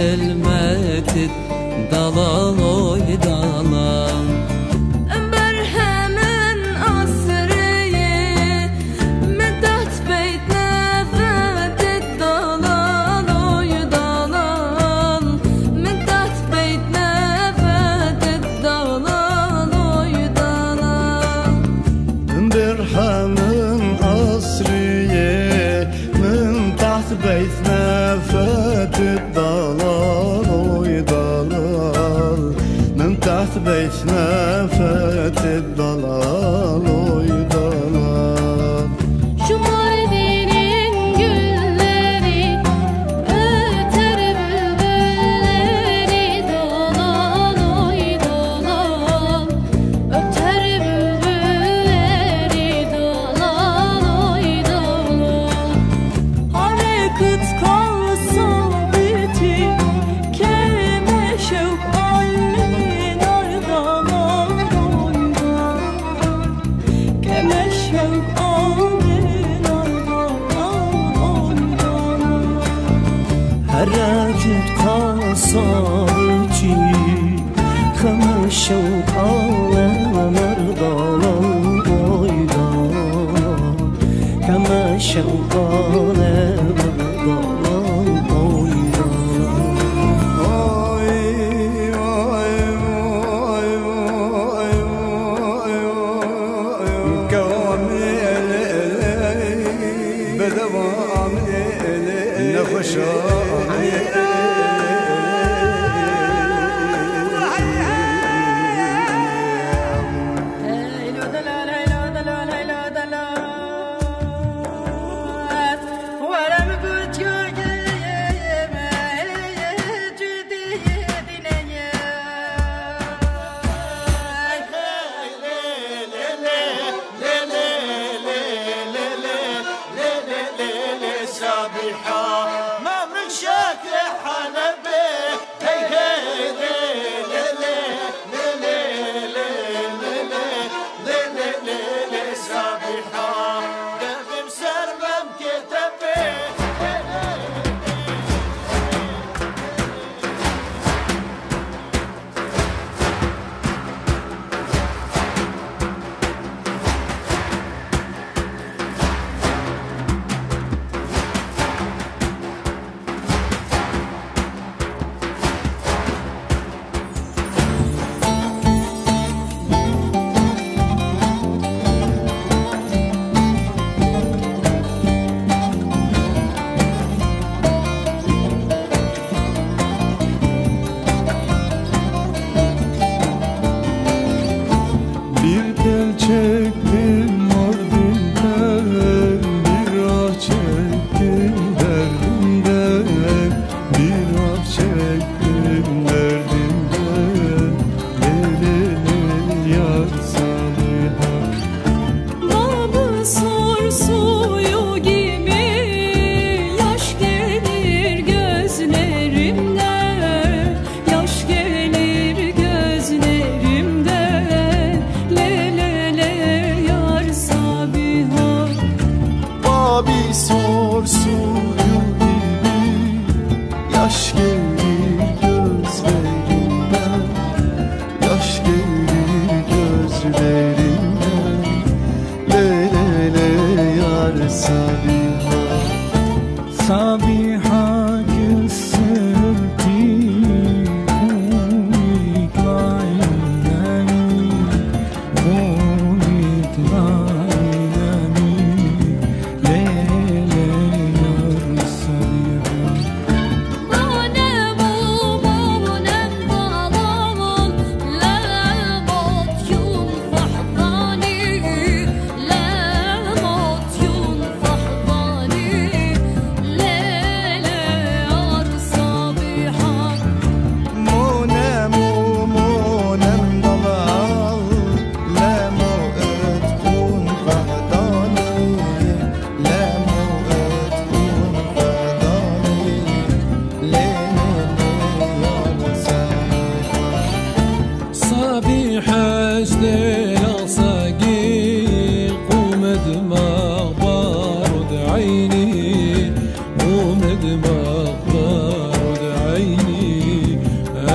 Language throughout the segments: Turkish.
kelmetit dalal oy dalal. Berhemen asriye medet beyt nefetit dalal oy dalal. Medet beyt nefetit dalal oy dalal. Berhemen asriye min taht beyt nefetit dalal oy dalal. Min taht beyt nefetit dalal oy dalal. Şu Mardin'in gülleri öter bülbülleri dalal oy dalal. Öter bülbülleri dalal oy dalal. Harekıt kalsa biti keme şevk almin ardalal oy dalal. Keme şevk almin ardalal oy dalal. Hareket kasaçı kama şevk ağlar dalal oy dalal. Kama şevk ağlar dalal oy dalal. Oy oy oy oy oy oy kamil bedevam ne hoş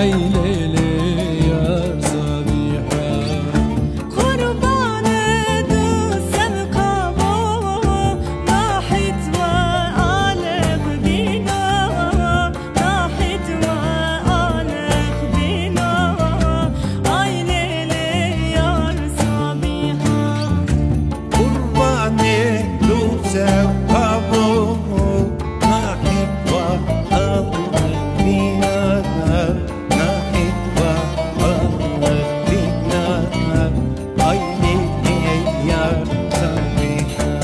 ey leyli yar Sabiha. قربانه دوسم قبا راحت وآلق بينا راحت وآلق بينا أي ليلي يار صبيحة قرباني دوسم قبا راحت وآلق بينا راحت وآلق بينا أي ليلي يار صبيحة.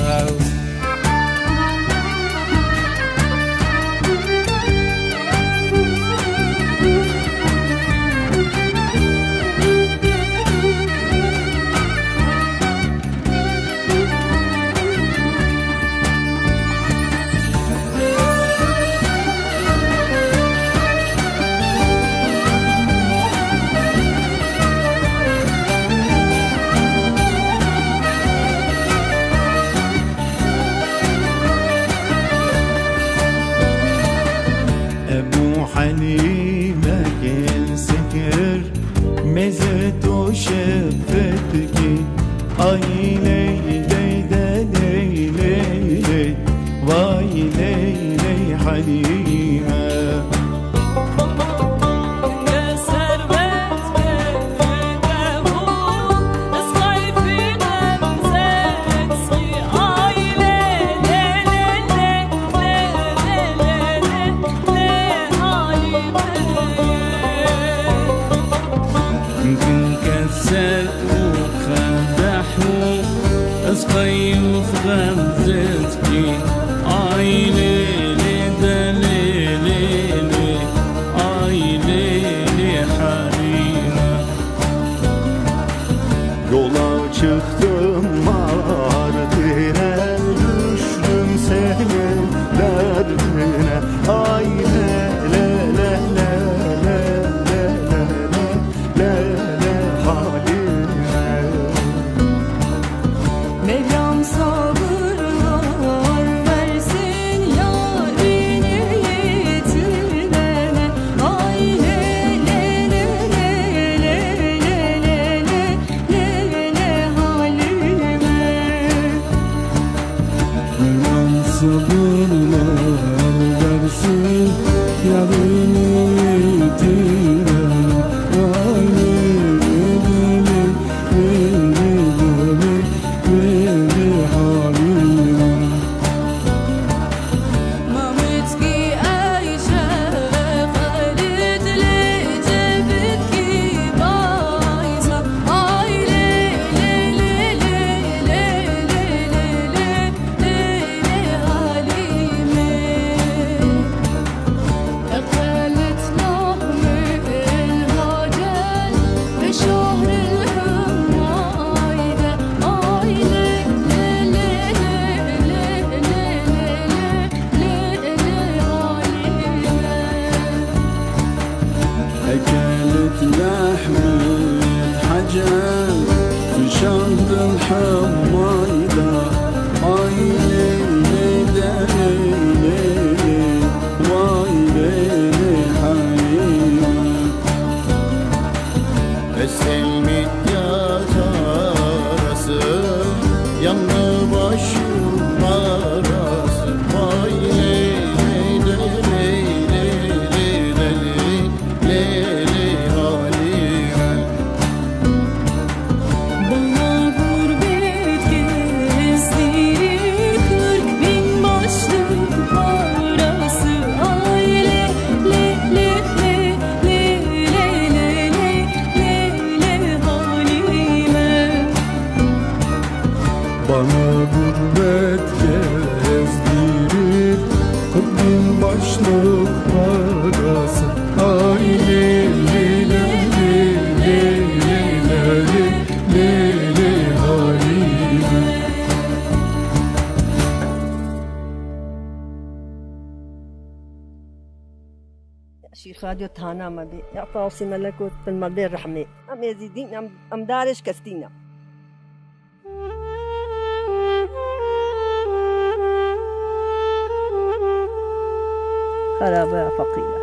أبو حليمة كل سكر مزت وشفتك أي ليلي دا ليلي واي ليلي حليمة. يا ثروت بيته اصحي في غمزة صي أي ليلي ليلي يمكن كسر وخدحني اسقي وفي غمزتكي اي ليلي دا ليلي اي ليلي حليمة. Yola çıktım Mardin'e, düştüm senin derdine. Ay le le le le le le le le le Halime. Mevlam sabırlar versin yarine yitirene. Ay le le le le le le le le le Halime. Mevlam sabırlar versin yarını yitiren. Ay leyli leyli Halime. مامتكي عايشة خالد لجبتكي بايظة أي ليلي ليلي ليلي ليلي حليمة أكلت لحم الهجل في شهر الحمايدة أي ليلي أكلت لحم الحجل في شهر الحمايدة أي ليلي دا ليلي واي ليلي حليمة. Esselmit yarası, yandı başım arası. Vay leyli leyli leyli leyli Halime. Bana gurbet gezdirir 40.000 başlık parası. Ay le le le le le le le le le Halime. Bana gurbet gezdirir 40.000 başlık parası. Ay leyli leyli leyli leyli Halime. شيخ راديو تهانا مدي يا فاوسي ملكوت بالمدير رحمي أم يزيدين أم دارش كستينا خرابة فقيرة